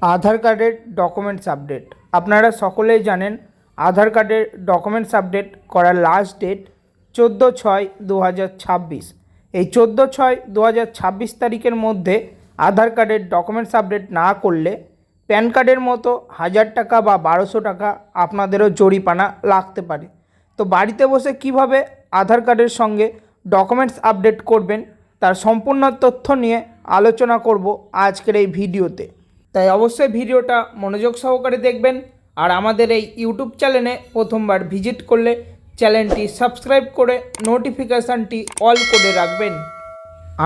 আধার কার্ডের documents update. আপনারা সকলেই জানেন আধার কার্ডের ডকুমেন্টস আপডেট করার লাস্ট ডেট 14/6/2026। এই 14/6/2026 তারিখের মধ্যে আধার কার্ডের ডকুমেন্টস আপডেট না করলে প্যান কার্ডের মতো 1000 টাকা বা 1200 টাকা আপনাদেরও জরিমানা লাগতে পারে। তো বাড়িতে বসে কিভাবে আধার কার্ডের সঙ্গে ডকুমেন্টস আপডেট করবেন তার সম্পূর্ণ তথ্য নিয়ে আলোচনা করব আজকের এই ভিডিওতে। তাই অবশ্যই ভিডিওটা মনোযোগ সহকারে দেখবেন। আর আমাদের এই ইউটিউব চ্যানেলে প্রথমবার ভিজিট করলে চ্যানেলটি সাবস্ক্রাইব করে নোটিফিকেশানটি অল করে রাখবেন।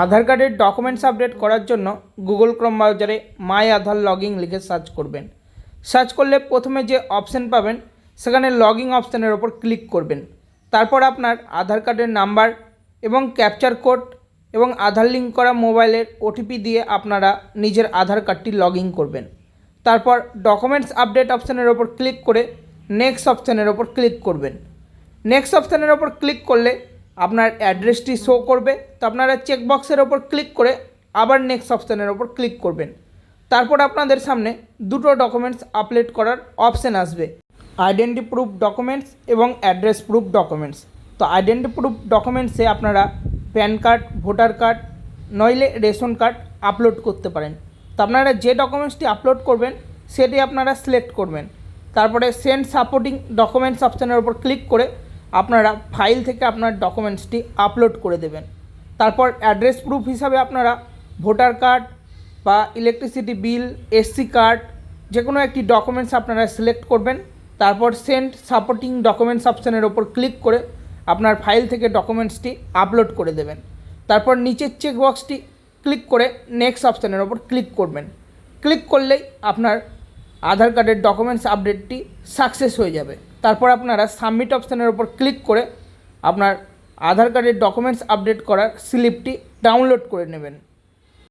আধার কার্ডের ডকুমেন্টস আপডেট করার জন্য গুগল ক্রোম ব্রাউজারে মাই আধার লগইন লিখে সার্চ করবেন। সার্চ করলে প্রথমে যে অপশান পাবেন সেখানে লগইন অপশানের ওপর ক্লিক করবেন। তারপর আপনার আধার কার্ডের নাম্বার এবং ক্যাপচার কোড এবং আধার লিঙ্ক করা মোবাইলের ওটিপি দিয়ে আপনারা নিজের আধার কার্ডটি লগ ইন করবেন। তারপর ডকুমেন্টস আপডেট অপশানের ওপর ক্লিক করে নেক্সট অপশানের ওপর ক্লিক করবেন। নেক্সট অপশানের ওপর ক্লিক করলে আপনার অ্যাড্রেসটি শো করবে। তো আপনারা চেকবক্সের ওপর ক্লিক করে আবার নেক্সট অপশানের ওপর ক্লিক করবেন। তারপর আপনাদের সামনে দুটো ডকুমেন্টস আপলোড করার অপশান আসবে, আইডেন্টি প্রুফ ডকুমেন্টস এবং অ্যাড্রেস প্রুফ ডকুমেন্টস। তো আইডেন্টি প্রুফ ডকুমেন্টসে আপনারা প্যান কার্ড, ভোটার কার্ড নইলে রেশন কার্ড আপলোড করতে পারেন। তো আপনারা যে ডকুমেন্টসটি আপলোড করবেন সেটি আপনারা সিলেক্ট করবেন। তারপরে সেন্ড সাপোর্টিং ডকুমেন্টস অপশানের উপর ক্লিক করে আপনারা ফাইল থেকে আপনার ডকুমেন্টসটি আপলোড করে দেবেন। তারপর অ্যাড্রেস প্রুফ হিসাবে আপনারা ভোটার কার্ড বা ইলেকট্রিসিটি বিল, এসসি কার্ড যে কোনো একটি ডকুমেন্টস আপনারা সিলেক্ট করবেন। তারপর সেন্ড সাপোর্টিং ডকুমেন্টস অপশানের ওপর ক্লিক করে আপনার ফাইল থেকে ডকুমেন্টসটি আপলোড করে দেবেন। তারপর নিচের চেকবক্সটি ক্লিক করে নেক্সট অপশানের ওপর ক্লিক করবেন। ক্লিক করলেই আপনার আধার কার্ডের ডকুমেন্টস আপডেটটি সাকসেস হয়ে যাবে। তারপর আপনারা সাবমিট অপশানের ওপর ক্লিক করে আপনার আধার কার্ডের ডকুমেন্টস আপডেট করার স্লিপটি ডাউনলোড করে নেবেন।